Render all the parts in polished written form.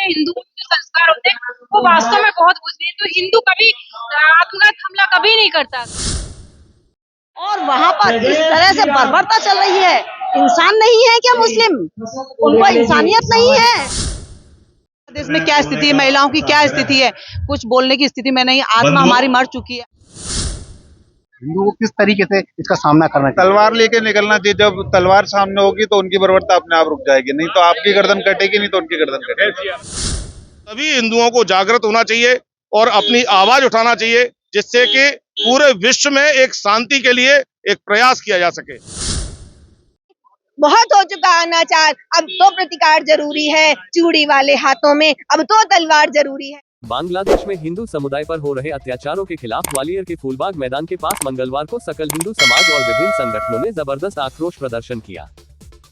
हैं हिंदुओं के जो संस्कार होते हैं वो वास्तव में बहुत बुझते हैं। तो हिंदू कभी आत्मघात हमला कभी नहीं करता। और वहाँ पर इस तरह से बर्बरता चल रही है। इंसान नहीं है क्या मुस्लिम? उनको इंसानियत नहीं है? देश में क्या स्थिति है, महिलाओं की क्या स्थिति है, कुछ बोलने की स्थिति में नहीं। आत्मा हमारी मर चुकी है। हिंदू को किस तरीके से इसका सामना करना चाहिए? तलवार लेके निकलना चाहिए। जब तलवार सामने होगी तो उनकी बर्बरता अपने आप रुक जाएगी, नहीं तो आपकी गर्दन कटेगी, नहीं तो उनकी गर्दन कटेगी। सभी हिंदुओं को जागृत होना चाहिए और अपनी आवाज उठाना चाहिए, जिससे कि पूरे विश्व में एक शांति के लिए एक प्रयास किया जा सके। बहुत हो चुका अनाचार, अब तो प्रतिकार जरूरी है। चूड़ी वाले हाथों में अब तो तलवार जरूरी है। बांग्लादेश में हिंदू समुदाय पर हो रहे अत्याचारों के खिलाफ ग्वालियर के फूलबाग मैदान के पास मंगलवार को सकल हिंदू समाज और विभिन्न संगठनों ने जबरदस्त आक्रोश प्रदर्शन किया।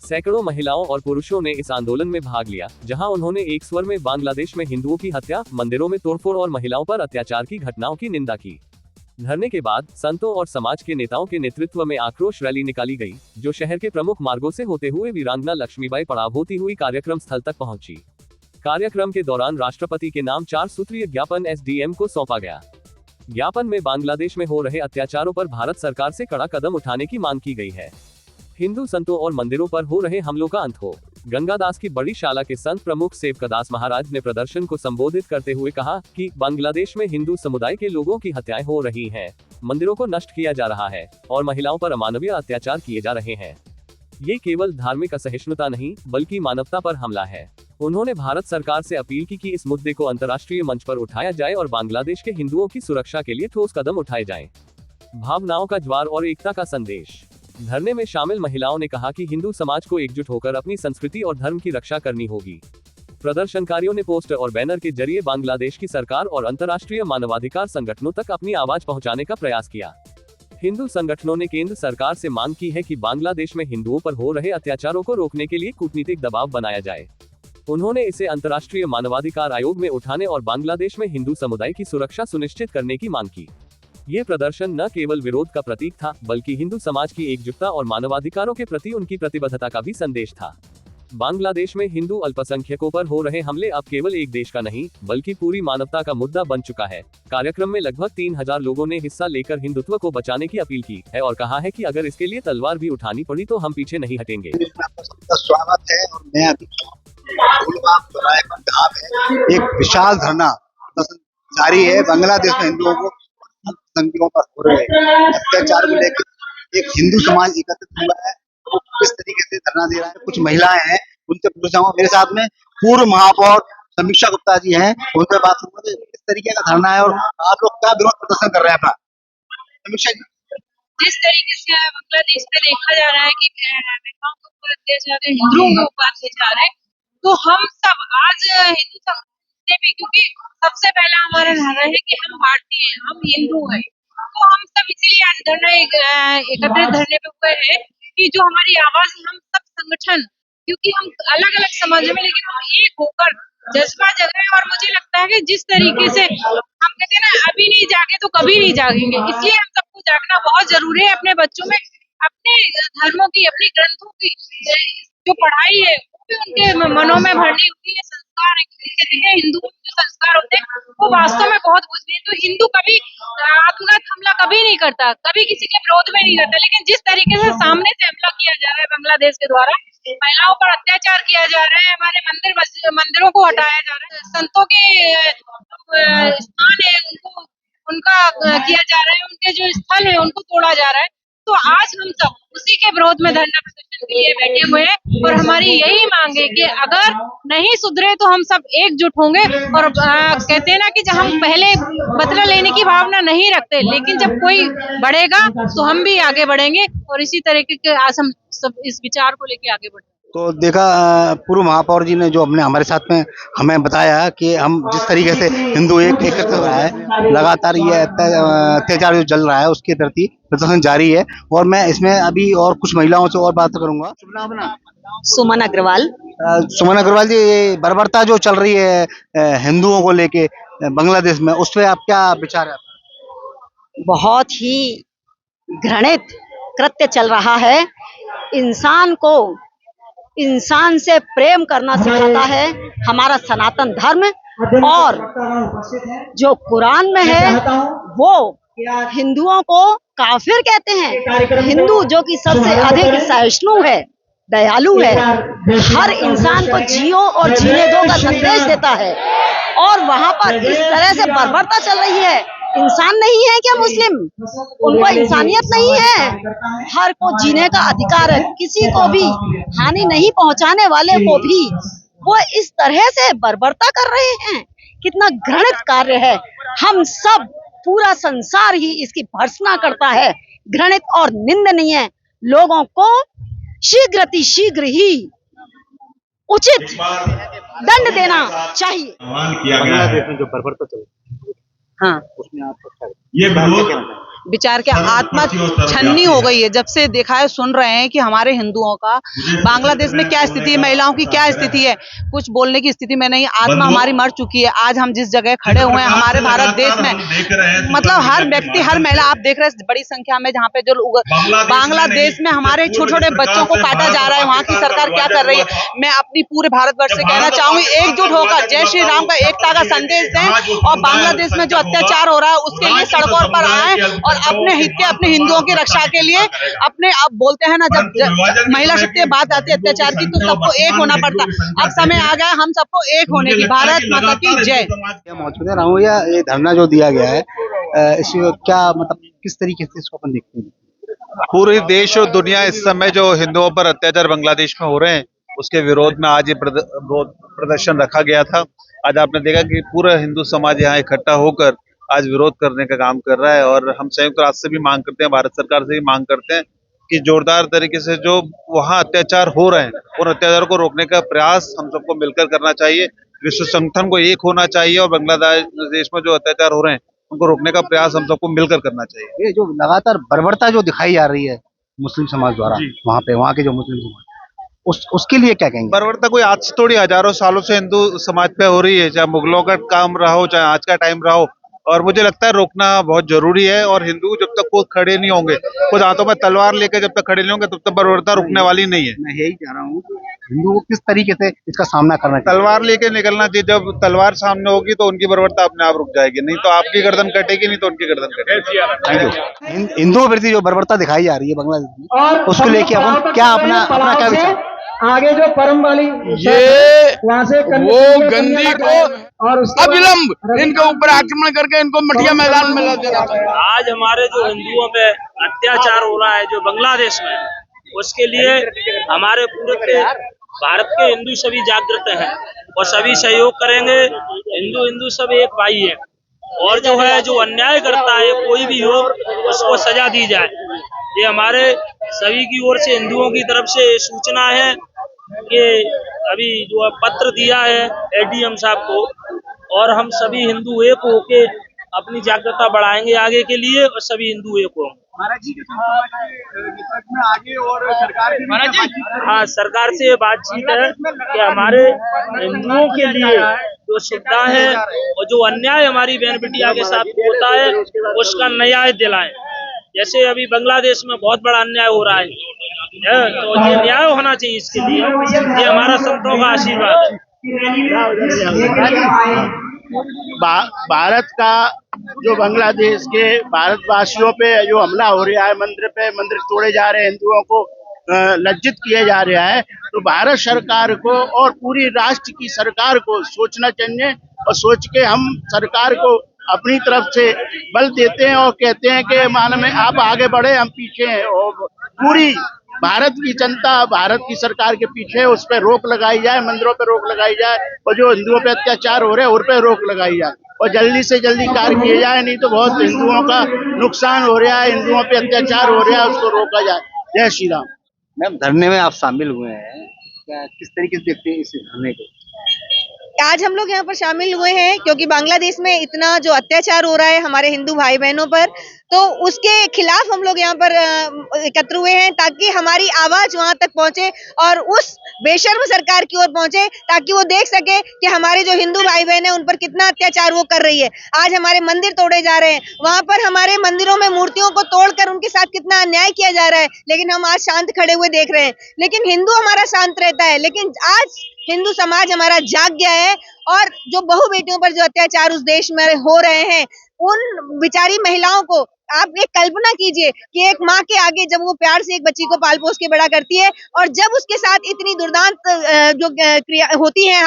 सैकड़ों महिलाओं और पुरुषों ने इस आंदोलन में भाग लिया, जहां उन्होंने एक स्वर में बांग्लादेश में हिंदुओं की हत्या, मंदिरों में तोड़फोड़ और महिलाओं पर अत्याचार की घटनाओं की निंदा की। धरने के बाद संतों और समाज के नेताओं के नेतृत्व में आक्रोश रैली निकाली गई, जो शहर के प्रमुख मार्गों से होते हुए वीरांगना लक्ष्मीबाई पड़ाव होती हुई कार्यक्रम स्थल तक पहुंची। कार्यक्रम के दौरान राष्ट्रपति के नाम 4 सूत्रीय ज्ञापन एसडीएम को सौंपा गया। ज्ञापन में बांग्लादेश में हो रहे अत्याचारों पर भारत सरकार से कड़ा कदम उठाने की मांग की गई है। हिंदू संतों और मंदिरों पर हो रहे हमलों का अंत हो। गंगादास की बड़ी शाला के संत प्रमुख सेवकदास महाराज ने प्रदर्शन को संबोधित करते हुए कहा कि बांग्लादेश में हिंदू समुदाय के लोगों की हत्याएं हो रही हैं, मंदिरों को नष्ट किया जा रहा है और महिलाओं पर अमानवीय अत्याचार किए जा रहे हैं। ये केवल धार्मिक असहिष्णुता नहीं, बल्कि मानवता पर हमला है। उन्होंने भारत सरकार से अपील की कि इस मुद्दे को अंतर्राष्ट्रीय मंच पर उठाया जाए और बांग्लादेश के हिंदुओं की सुरक्षा के लिए ठोस कदम उठाए जाएं। भावनाओं का ज्वार और एकता का संदेश। धरने में शामिल महिलाओं ने कहा कि हिंदू समाज को एकजुट होकर अपनी संस्कृति और धर्म की रक्षा करनी होगी। प्रदर्शनकारियों ने पोस्टर और बैनर के जरिए बांग्लादेश की सरकार और अंतर्राष्ट्रीय मानवाधिकार संगठनों तक अपनी आवाज पहुंचाने का प्रयास किया। हिंदू संगठनों ने केंद्र सरकार से मांग की है कि बांग्लादेश में हिंदुओं पर हो रहे अत्याचारों को रोकने के लिए कूटनीतिक दबाव बनाया जाए। उन्होंने इसे अंतर्राष्ट्रीय मानवाधिकार आयोग में उठाने और बांग्लादेश में हिंदू समुदाय की सुरक्षा सुनिश्चित करने की मांग की। ये प्रदर्शन न केवल विरोध का प्रतीक था, बल्कि हिंदू समाज की एकजुटता और मानवाधिकारों के प्रति उनकी प्रतिबद्धता का भी संदेश था। बांग्लादेश में हिंदू अल्पसंख्यकों पर हो रहे हमले अब केवल एक देश का नहीं, बल्कि पूरी मानवता का मुद्दा बन चुका है। कार्यक्रम में लगभग 3000 लोगों ने हिस्सा लेकर हिंदुत्व को बचाने की अपील की है और कहा है कि अगर इसके लिए तलवार भी उठानी पड़ी तो हम पीछे नहीं हटेंगे। स्वागत है और मैं अभी एक विशाल धरना जारी है। बांग्लादेश में हिंदुओं को संख्याओं पर हो रहे अत्याचार को लेकर एक हिंदू समाज एकत्रित हुआ है। वो किस तरीके से धरना दे रहा है, कुछ महिलाएं हैं उनसे पूछ जाऊंगा। मेरे साथ में पूर्व महापौर समीक्षा गुप्ता जी हैं, उनसे बात करूंगा किस तरीके का धरना है और आप लोग क्या विरोध प्रदर्शन कर रहे हैं अपना। समीक्षा जी, जिस तरीके से बांग्लादेश में देखा जा रहा है कि महिलाओं के ऊपर अत्याचार, हिंदुओं के ऊपर अत्याचार है, तो हम सब आज हिंदू संस्कृति भी, क्योंकि सबसे पहला हमारा धारणा है कि हम भारतीय हैं, हम हिंदू हैं, तो हम सब इसीलिए आज धरना एकत्रित धरने पे हुए हैं कि जो हमारी आवाज, हम सब संगठन, क्योंकि हम अलग अलग समाजों में, लेकिन हम एक होकर जज्बा जगाएं। और मुझे लगता है कि जिस तरीके से हम कहते हैं ना, अभी नहीं जागे तो कभी नहीं जागेंगे, इसलिए हम सबको जागना बहुत जरूरी है। अपने बच्चों में अपने धर्मों की, अपने ग्रंथों की जो पढ़ाई है वो भी उनके मनों में भरनी होती है। संस्कार है, हिंदुओं के जो संस्कार होते हैं वो वास्तव में बहुत बुझते हैं। तो हिंदू कभी आत्मघात हमला कभी नहीं करता, कभी किसी के विरोध में नहीं रहता, लेकिन जिस तरीके से सामने से हमला किया जा रहा है बांग्लादेश के द्वारा, महिलाओं पर अत्याचार किया जा रहा है, हमारे मंदिरों को हटाया जा रहा है, संतों के स्थान है उनको, उनका किया जा रहा है, उनके जो स्थल है उनको तोड़ा जा रहा है। तो आज हम सब उसी के विरोध में धरना प्रदर्शन के लिए बैठे हुए हैं और हमारी यही मांग है कि अगर नहीं सुधरे तो हम सब एकजुट होंगे। और कहते हैं ना कि जब हम पहले बदला लेने की भावना नहीं रखते, लेकिन जब कोई बढ़ेगा तो हम भी आगे बढ़ेंगे और इसी तरीके के आज हम सब इस विचार को लेके आगे बढ़ेंगे। तो देखा पूर्व महापौर जी ने जो अपने हमारे साथ में हमें बताया कि हम जिस तरीके से हिंदू एकत्रित हो रहा है, लगातार ये अत्याचार जो चल रहा है उसके प्रति प्रदर्शन जारी है। और मैं इसमें अभी और कुछ महिलाओं से और बात करूंगा। सुमन अग्रवाल। सुमन अग्रवाल जी, ये बर्बरता जो चल रही है हिंदुओं को लेके बांग्लादेश में, उस पर आप क्या विचार है? बहुत ही घृणित कृत्य चल रहा है। इंसान को इंसान से प्रेम करना सिखाता है हमारा सनातन धर्म। और जो कुरान में है वो हिंदुओं को काफिर कहते हैं। हिंदू जो कि सबसे अधिक सहिष्णु है, दयालु है, हर इंसान को जियो और जीने दो का संदेश देता है। और वहां पर इस तरह से बर्बरता चल रही है। इंसान नहीं है क्या मुस्लिम? उनको इंसानियत नहीं है? हर को जीने का अधिकार है, किसी को भी हानि नहीं पहुंचाने वाले को भी वो इस तरह से बर्बरता कर रहे हैं। कितना घृणित कार्य है। हम सब, पूरा संसार ही इसकी भर्त्सना करता है। घृणित और निंदनीय है। लोगों को शीघ्र ही उचित दंड देना चाहिए। बांग्लादेश में जो बर्बरता चल रही है, हाँ, उसमें आपका क्या ये विरोध विचार के आत्मा छन्नी हो गई है जब से देखा है, सुन रहे हैं कि हमारे हिंदुओं का बांग्लादेश में क्या स्थिति है, महिलाओं की क्या स्थिति है। कुछ बोलने की स्थिति में नहीं, आत्मा हमारी मर चुकी है। आज हम जिस जगह खड़े हुए हैं हमारे भारत देश में, मतलब हर व्यक्ति, हर महिला, आप देख रहे हैं बड़ी संख्या में जहाँ पे जो लोग बांग्लादेश में हमारे छोटे छोटे बच्चों को काटा जा रहा है, वहाँ की सरकार क्या कर रही है। मैं अपनी पूरे भारतवर्ष से कहना चाहूंगी, एकजुट होकर जय श्री राम का, एकता का संदेश दें और बांग्लादेश में जो अत्याचार हो रहा है उसके लिए सड़कों पर आए और अपने हित के, अपने हिंदुओं की रक्षा के लिए अपने, अब बोलते हैं ना, जब महिला शक्ति बात आती है अत्याचार की तो सबको एक होना पड़ता। अब समय आ गया हम सबको एक होने की। भारत माता की जय। मौजूद है राहु, या ये धरना जो दिया गया है, इसमें क्या मतलब किस तरीके से इसको अपन देखते हैं? पूरे देश और दुनिया इस समय जो हिंदुओं पर अत्याचार बांग्लादेश में हो रहे हैं उसके विरोध में आज ये प्रदर्शन रखा गया था। आज आपने देखा कि पूरा हिंदू समाज यहाँ इकट्ठा होकर आज विरोध करने का काम कर रहा है। और हम संयुक्त राष्ट्र से भी मांग करते हैं, भारत सरकार से भी मांग करते हैं कि जोरदार तरीके से जो वहाँ अत्याचार हो रहे हैं उन अत्याचारों को रोकने का प्रयास हम सबको मिलकर करना चाहिए। विश्व संगठन को एक होना चाहिए और बांग्लादेश में जो अत्याचार हो रहे हैं उनको रोकने का प्रयास हम सबको मिलकर करना चाहिए। ये जो लगातार बर्बरता जो दिखाई जा रही है मुस्लिम समाज द्वारा, वहाँ के जो मुस्लिम समाज, उसके लिए क्या कहेंगे? बर्बरता कोई आज से थोड़ी, हजारों सालों से हिंदू समाज पे हो रही है, चाहे मुगलों का काम रहा हो चाहे आज का टाइम रहा हो। और मुझे लगता है रोकना बहुत जरूरी है। और हिंदू जब तक खुद खड़े नहीं होंगे, खुद हाथों में तलवार लेकर जब तक खड़े नहीं होंगे तब तक बर्बरता रुकने वाली नहीं है। मैं यही चाह रहा हूँ कि हिंदू को किस तरीके से इसका सामना करना चाहिए। तलवार लेके निकलना चाहिए। जब तलवार सामने होगी तो उनकी बर्बरता अपने आप रुक जाएगी, नहीं तो आपकी गर्दन कटेगी, नहीं तो उनकी गर्दन कटेगी। Thank you. हिंदुओं के प्रति जो बर्बरता दिखाई जा रही है बांग्लादेश में, उसको लेके अपन क्या अपना क्या विचार? आगे जो परम वाली ये वहाँ से वो गंदी को और अविलंब इनके ऊपर आक्रमण करके इनको मटिया मैदान में ला देना चाहिए। आज हमारे जो हिंदुओं पे अत्याचार हो रहा है जो बांग्लादेश में, उसके लिए हमारे पूरे भारत के हिंदू सभी जागृत हैं और सभी सहयोग करेंगे। हिंदू सब एक भाई है और जो है जो अन्याय करता है कोई भी हो उसको सजा दी जाए। ये हमारे सभी की ओर से हिंदुओं की तरफ से सूचना है कि अभी जो पत्र दिया है एडीएम साहब को, और हम सभी हिंदू एक होके अपनी जागरूकता बढ़ाएंगे आगे के लिए और सभी हिंदू एक होंगे। हाँ, सरकार से ये बातचीत है कि हमारे हिंदुओं के लिए जो सुविधा है और जो अन्याय हमारी बहन बिटिया के साथ होता है उसका न्याय दिलाएं। जैसे अभी बांग्लादेश में बहुत बड़ा अन्याय हो रहा है, तो ये न्याय होना चाहिए। इसके लिए ये हमारा संतों का आशीर्वाद है। भारत का जो बांग्लादेश के भारतवासियों पे जो हमला हो रहा है, मंदिर तोड़े जा रहे हैं, हिंदुओं को लज्जित किया जा रहा है, तो भारत सरकार को और पूरी राष्ट्र की सरकार को सोचना चाहिए। और सोच के हम सरकार को अपनी तरफ से बल देते हैं और कहते हैं कि मान में आप आगे बढ़े, हम पीछे हैं। और पूरी भारत की जनता भारत की सरकार के पीछे, उस पर रोक लगाई जाए, मंदिरों पर रोक लगाई जाए और जो हिंदुओं पे अत्याचार हो रहे हैं उन पर रोक लगाई जाए और जल्दी से जल्दी कार्य किए जाए, नहीं तो बहुत हिंदुओं का नुकसान हो रहा है, हिंदुओं पे अत्याचार हो रहा है, उसको रोका जाए। जय श्री राम। मैम, धरने में आप शामिल हुए हैं, क्या किस तरीके से देखते हैं इस धरने को? आज हम लोग यहाँ पर शामिल हुए हैं क्योंकि बांग्लादेश में इतना जो अत्याचार हो रहा है हमारे हिंदू भाई बहनों पर, तो उसके खिलाफ हम लोग यहाँ पर एकत्र हुए हैं ताकि हमारी आवाज वहां तक पहुंचे और उस बेशर्म सरकार की ओर पहुंचे ताकि वो देख सके कि हमारे जो हिंदू भाई बहन है उन पर कितना अत्याचार वो कर रही है। आज हमारे मंदिर तोड़े जा रहे हैं, वहां पर हमारे मंदिरों में मूर्तियों को तोड़कर उनके साथ कितना अन्याय किया जा रहा है, लेकिन हम आज शांत खड़े हुए देख रहे हैं। लेकिन हिंदू हमारा शांत रहता है, लेकिन आज हिंदू समाज हमारा जाग गया है और जो बहू बेटियों पर जो अत्याचार उस देश में हो रहे हैं, उन बेचारी महिलाओं को आप एक कल्पना कीजिए कि एक माँ के आगे जब वो प्यार से एक बच्ची को पाल पोस के बड़ा करती है और जब उसके साथ इतनी दुर्दांत जो क्रिया होती है,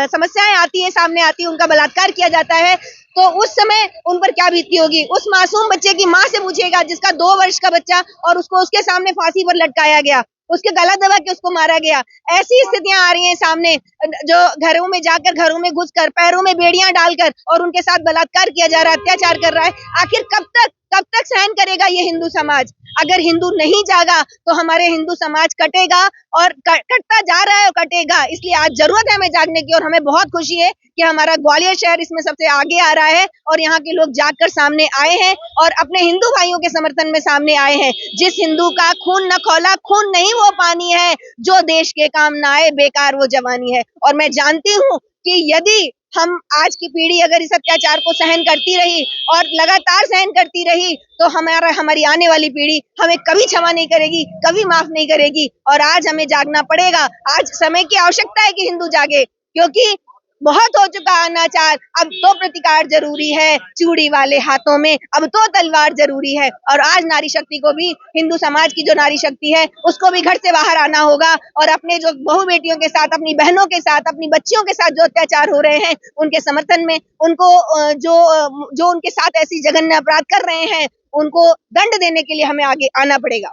समस्याएं आती है, सामने आती है, उनका बलात्कार किया जाता है, तो उस समय उन पर क्या बीतती होगी। उस मासूम बच्चे की माँ से पूछिएगा जिसका 2 वर्ष का बच्चा और उसको उसके सामने फांसी पर लटकाया गया, उसके गला दबा के उसको मारा गया। ऐसी स्थितियां आ रही हैं सामने, जो घरों में जाकर, घरों में घुसकर, पैरों में बेड़ियां डालकर और उनके साथ बलात्कार किया जा रहा है, अत्याचार कर रहा है। आखिर कब तक सहन करेगा ये हिंदू समाज? अगर हिंदू नहीं जागा तो हमारे हिंदू समाज कटेगा और कटता जा रहा है और कटेगा। इसलिए आज जरूरत है हमें जागने की और हमें बहुत खुशी है कि हमारा ग्वालियर शहर इसमें सबसे आगे आ रहा है और यहाँ के लोग जागकर सामने आए हैं और अपने हिंदू भाइयों के समर्थन में सामने आए हैं। जिस हिंदू का खून न खौला, खून नहीं वो पानी है, जो देश के काम न आए बेकार वो जवानी है। और मैं जानती हूँ कि यदि हम आज की पीढ़ी अगर इस अत्याचार को सहन करती रही और लगातार सहन करती रही तो हमारी आने वाली पीढ़ी हमें कभी क्षमा नहीं करेगी, कभी माफ नहीं करेगी। और आज हमें जागना पड़ेगा। आज समय की आवश्यकता है कि हिंदू जागे, क्योंकि बहुत हो चुका अनाचार। अब तो प्रतिकार जरूरी है, चूड़ी वाले हाथों में अब तो तलवार जरूरी है। और आज नारी शक्ति को भी, हिंदू समाज की जो नारी शक्ति है उसको भी घर से बाहर आना होगा और अपने जो बहू बेटियों के साथ, अपनी बहनों के साथ, अपनी बच्चियों के साथ जो अत्याचार हो रहे हैं उनके समर्थन में, उनको जो उनके साथ ऐसी जघन्य अपराध कर रहे हैं उनको दंड देने के लिए हमें आगे आना पड़ेगा।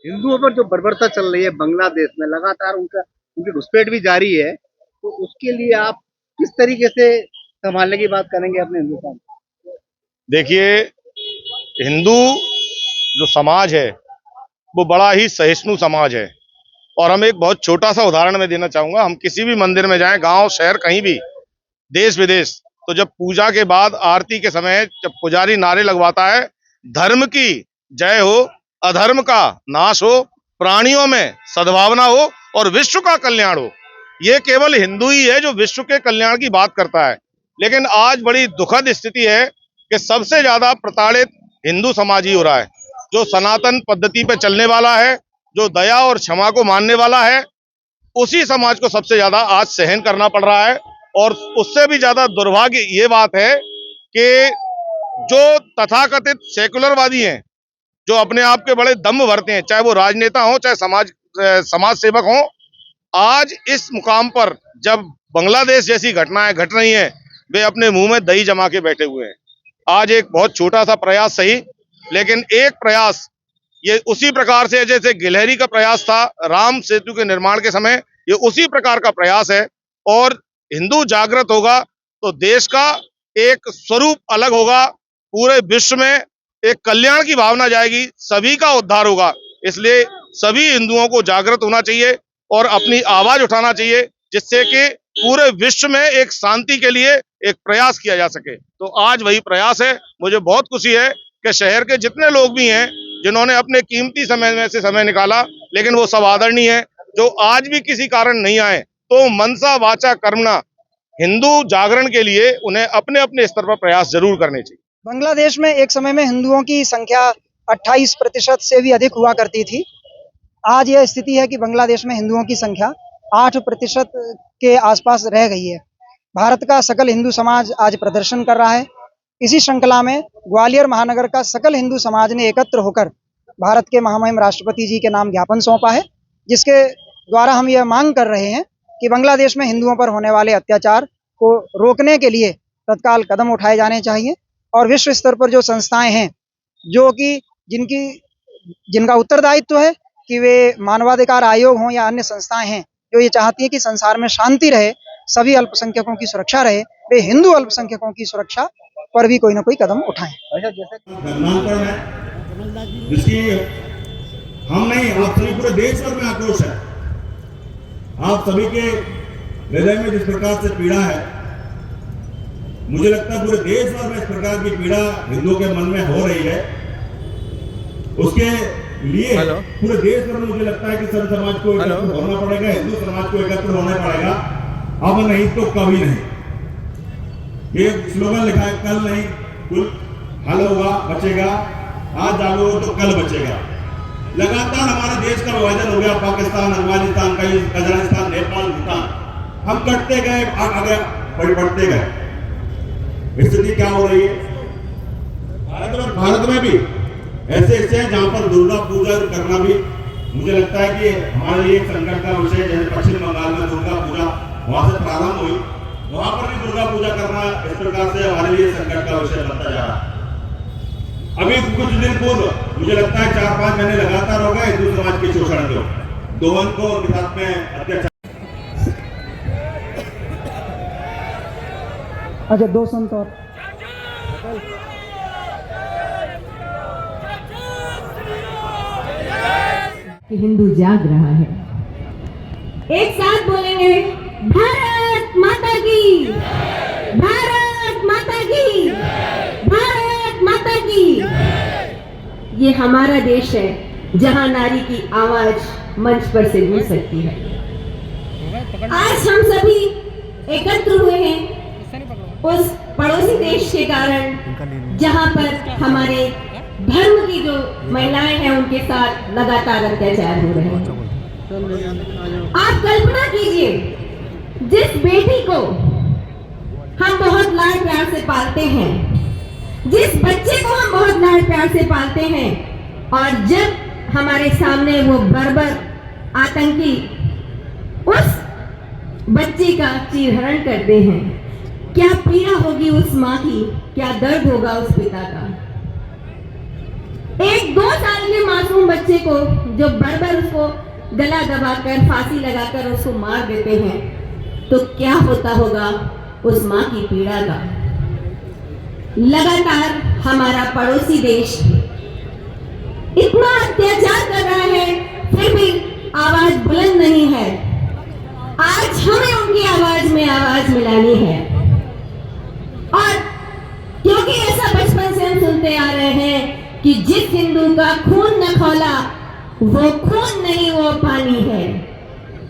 हिंदुओं पर जो बर्बरता चल रही है बांग्लादेश में, लगातार उनकी घुसपैठ भी जारी है, तो उसके लिए आप किस तरीके से संभालने की बात करेंगे अपने हिंदुस्तान? देखिए, हिंदू जो समाज है वो बड़ा ही सहिष्णु समाज है और हम एक बहुत छोटा सा उदाहरण मैं देना चाहूंगा। हम किसी भी मंदिर में जाएं, गांव, शहर, कहीं भी, देश विदेश, तो जब पूजा के बाद आरती के समय जब पुजारी नारे लगवाता है, धर्म की जय हो, अधर्म का नाश हो, प्राणियों में सद्भावना हो और विश्व का कल्याण हो, ये केवल हिंदू ही है जो विश्व के कल्याण की बात करता है। लेकिन आज बड़ी दुखद स्थिति है कि सबसे ज्यादा प्रताड़ित हिंदू समाज ही हो रहा है। जो सनातन पद्धति पे चलने वाला है, जो दया और क्षमा को मानने वाला है, उसी समाज को सबसे ज्यादा आज सहन करना पड़ रहा है। और उससे भी ज्यादा दुर्भाग्य ये बात है कि जो तथाकथित सेकुलरवादी हैं, जो अपने आप के बड़े दम्भ भरते हैं, चाहे वो राजनेता हो, चाहे समाज सेवक हो, आज इस मुकाम पर जब बांग्लादेश जैसी घटनाएं घट रही हैं, वे अपने मुंह में दही जमा के बैठे हुए हैं। आज एक बहुत छोटा सा प्रयास सही, लेकिन एक प्रयास ये उसी प्रकार से जैसे गिलहरी का प्रयास था राम सेतु के निर्माण के समय, ये उसी प्रकार का प्रयास है। और हिंदू जागृत होगा तो देश का एक स्वरूप अलग होगा, पूरे विश्व में एक कल्याण की भावना जाएगी, सभी का उद्धार होगा। इसलिए सभी हिंदुओं को जागृत होना चाहिए और अपनी आवाज उठाना चाहिए, जिससे कि पूरे विश्व में एक शांति के लिए एक प्रयास किया जा सके। तो आज वही प्रयास है। मुझे बहुत खुशी है कि शहर के जितने लोग भी हैं जिन्होंने अपने कीमती समय में से समय निकाला, लेकिन वो सब आदरणीय है। जो आज भी किसी कारण नहीं आए, तो मनसा वाचा कर्मणा, हिंदू जागरण के लिए उन्हें अपने अपने स्तर पर प्रयास जरूर करने चाहिए। बांग्लादेश में एक समय में हिंदुओं की संख्या 28% से भी अधिक हुआ करती थी। आज यह स्थिति है कि बांग्लादेश में हिंदुओं की संख्या 8% के आसपास रह गई है। भारत का सकल हिंदू समाज आज प्रदर्शन कर रहा है। इसी श्रृंखला में ग्वालियर महानगर का सकल हिंदू समाज ने एकत्र होकर भारत के महामहिम राष्ट्रपति जी के नाम ज्ञापन सौंपा है, जिसके द्वारा हम यह मांग कर रहे हैं कि बांग्लादेश में हिंदुओं पर होने वाले अत्याचार को रोकने के लिए तत्काल कदम उठाए जाने चाहिए और विश्व स्तर पर जो संस्थाएं हैं, जो कि जिनका उत्तरदायित्व है कि वे मानवाधिकार आयोग हों या अन्य संस्थाएं हैं जो ये चाहती है कि संसार में शांति रहे, सभी अल्पसंख्यकों की सुरक्षा रहे, वे हिंदू अल्पसंख्यकों की सुरक्षा पर भी कोई ना कोई कदम उठाएं। जिसकी हम नहीं, आप सभी पूरे देश भर में आक्रोश है। आप सभी के हृदय में जिस प्रकार से पीड़ा है, मुझे लगता है पूरे देश भर में इस प्रकार की पीड़ा हिंदुओं के मन में हो रही है। उसके लिए पूरे देश भर में मुझे लगता है कि सब समाज को एकत्र होना पड़ेगा, हिंदू समाज को एकत्र होना पड़ेगा। अब नहीं तो कभी नहीं। ये स्लोगन लिखा है, कल नहीं कुल हल होगा बचेगा, आज जागो तो कल बचेगा। लगातार हमारे देश का विभाजन हो गया, पाकिस्तान, अफगानिस्तान, कजाकिस्तान, नेपाल, भूटान, हम कटते गए, आगे बढ़ते गए। स्थिति क्या हो रही है भारत में भी ऐसे हिस्से हैं जहां पर दुर्गा पूजा करना भी मुझे लगता है कि हमारे लिए एक संकट का विषय। जैसे पश्चिम बंगाल में दुर्गा पूजा वहां से प्रारंभ हुई, वहां पर भी दुर्गा पूजा करना इस प्रकार से हमारे लिए संकट का विषय बनता जा रहा है। अभी कुछ दिन पूर्व मुझे लगता है 4-5 महीने लगातार हो गए हिंदू समाज के शोषण को, दोहन को, उनके साथ में अत्याचार। अच्छा, 2 संत और कि हिंदू जाग रहा है। एक साथ बोलेंगे, भारत माता की, भारत माता की, भारत माता की। ये हमारा देश है जहां नारी की आवाज मंच पर से गूंज सकती है। आज हम सभी एकत्र हुए हैं उस पड़ोसी देश के कारण जहां पर हमारे धर्म की जो महिलाएं हैं उनके साथ लगातार अत्याचार हो रहे हैं। आप कल्पना कीजिए, जिस बेटी को हम बहुत लाड प्यार से पालते हैं, जिस बच्चे को हम बहुत लाड प्यार से पालते हैं, और जब हमारे सामने वो बर्बर आतंकी उस बच्चे का चीरहरण करते हैं, क्या पीड़ा होगी उस माँ की, क्या दर्द होगा उस पिता का। एक 2 साल के मासूम बच्चे को जो बर्बर उसको गला दबाकर फांसी लगाकर उसको मार देते हैं, तो क्या होता होगा उस माँ की पीड़ा का। लगातार हमारा पड़ोसी देश इतना अत्याचार कर रहा है, फिर भी आवाज बुलंद नहीं है। आज हमें उनकी आवाज में आवाज मिलानी है। और क्योंकि ऐसा बचपन से हम सुनते आ रहे हैं कि जिस हिंदू का खून न खौला वो खून नहीं, वो पानी है,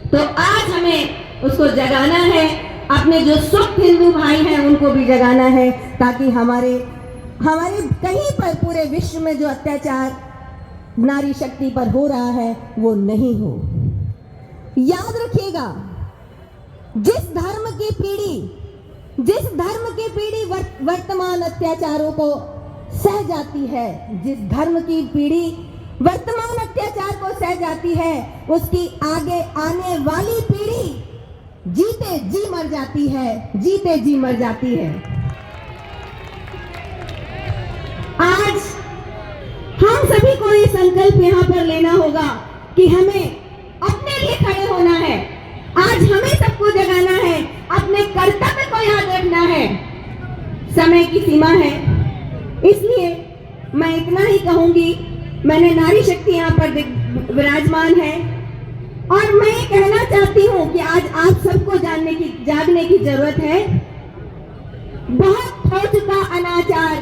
तो आज हमें उसको जगाना है। अपने जो सुख हिंदू भाई हैं उनको भी जगाना है, ताकि हमारे कहीं पर पूरे विश्व में जो अत्याचार नारी शक्ति पर हो रहा है वो नहीं हो। याद रखिएगा, जिस धर्म की पीढ़ी वर्तमान अत्याचारों को सह जाती है, जिस धर्म की पीढ़ी वर्तमान अत्याचार को सह जाती है, उसकी आगे आने वाली पीढ़ी जीते जी मर जाती है, जीते जी मर जाती है। आज हम सभी को ये संकल्प यहाँ पर लेना होगा कि हमें अपने लिए खड़े होना है। आज हमें सबको जगाना है, अपने कर्तव्य को याद रखना है। समय की सीमा है, इसलिए मैं इतना ही कहूंगी। मैंने नारी शक्ति यहाँ पर विराजमान है, और मैं ये कहना चाहती हूँ कि आज आप सबको जागने की जरूरत है। बहुत हो चुका अनाचार,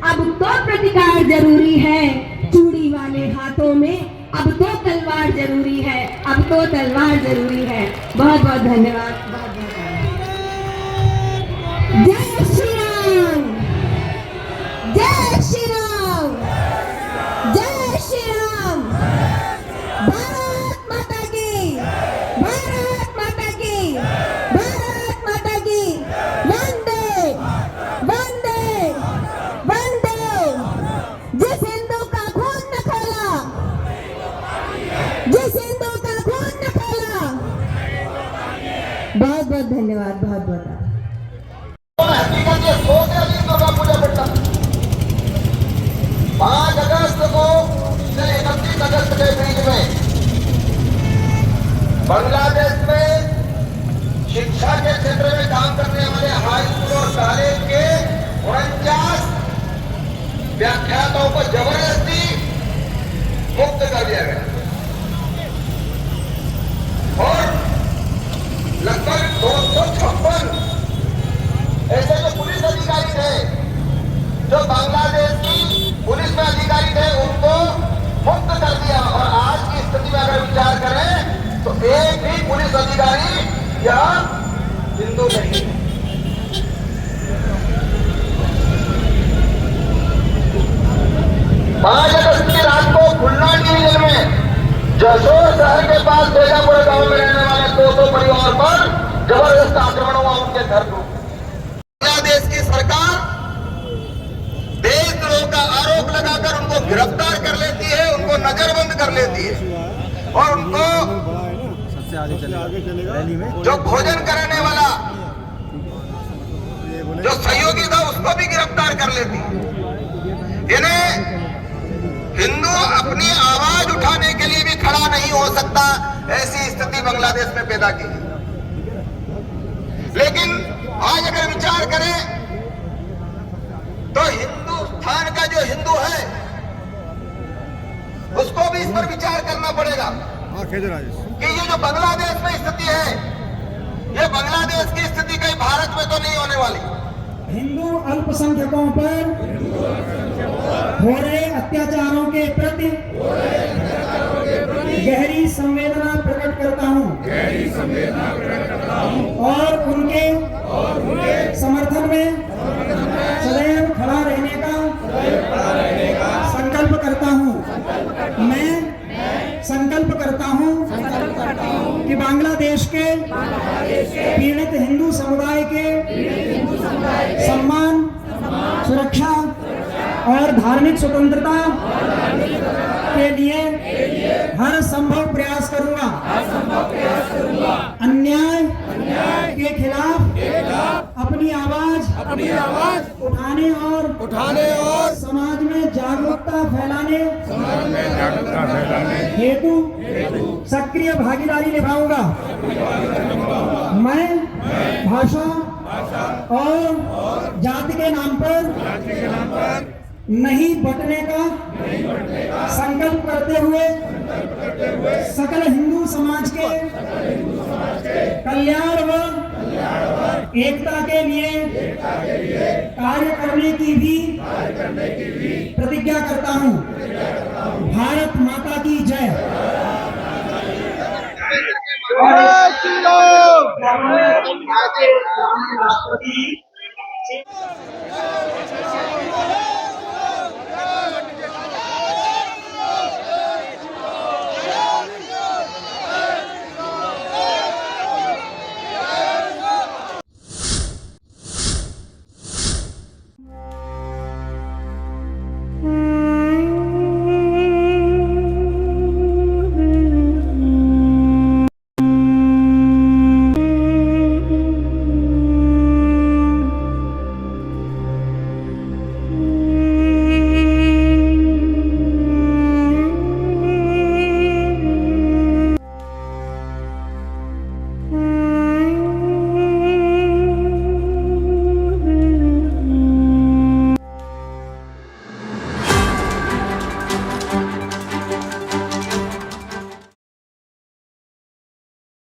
अब तो प्रतिकार जरूरी है। चूड़ी वाले हाथों में अब तो तलवार जरूरी है, अब तो तलवार जरूरी है। बहुत बहुत धन्यवाद। जय श्री राम, जय श्री राम, जय श्री राम। भारत माता की, भारत माता की, भारत माता की। वंदे वंदे वंदे। जिस हिंदू का खून न खोला, जिस हिंदू का खून न खोला। बहुत बहुत धन्यवाद, बहुत बहुत। दुर्गा पूजा पड़ता 5 अगस्त को से 31 अगस्त के बीच में बांग्लादेश में शिक्षा के क्षेत्र में काम करने वाले हाई स्कूल और कॉलेज के 49 व्याख्यातों को जबरदस्ती मुक्त कर दिया गया, और लगभग 256 ऐसे जो पुलिस अधिकारी थे, जो बांग्लादेश की पुलिस में अधिकारी थे, उनको मुक्त कर दिया। और आज की स्थिति में अगर विचार करें तो एक भी पुलिस अधिकारी यहाँ हिंदू नहीं है। 5 अगस्त की रात को खुलना डिवीजन में जसोर शहर के पास बेजापुर गांव में रहने वाले 200 परिवार पर जबरदस्त आक्रमण हुआ उनके घर को। बांग्लादेश की सरकार देशद्रोह का आरोप लगाकर उनको गिरफ्तार कर लेती है, उनको नजरबंद कर लेती है और उनको जो भोजन कराने वाला जो सहयोगी था उसको भी गिरफ्तार कर लेती है। इन्हें हिंदू अपनी आवाज उठाने के लिए भी खड़ा नहीं हो सकता, ऐसी स्थिति बांग्लादेश में पैदा की। लेकिन आज अगर विचार करें तो हिंदुस्तान का जो हिंदू है उसको भी इस पर विचार करना पड़ेगा कि ये जो बांग्लादेश में स्थिति है, ये बांग्लादेश की स्थिति कहीं भारत में तो नहीं होने वाली। हिंदू अल्पसंख्यकों पर हो रहे अत्याचारों के प्रति गहरी संवेदना प्रकट करता हूँ और उनके समर्थन में सदैव खड़ा रहने का संकल्प करता हूँ। मैं संकल्प करता हूँ कि बांग्लादेश के पीड़ित हिंदू समुदाय के सम्मान, सुरक्षा और धार्मिक स्वतंत्रता के लिए हर संभव प्रयास करूंगा। अन्याय के खिलाफ अपनी आवाज उठाने और समाज में जागरूकता फैलाने हेतु सक्रिय भागीदारी निभाऊंगा। मैं भाषा और जाति के नाम पर नहीं बंटने का संकल्प करते हुए सकल हिंदू समाज के कल्याण व एकता के लिए कार्य करने की भी प्रतिज्ञा करता हूँ। भारत माता की जय। राष्ट्रपति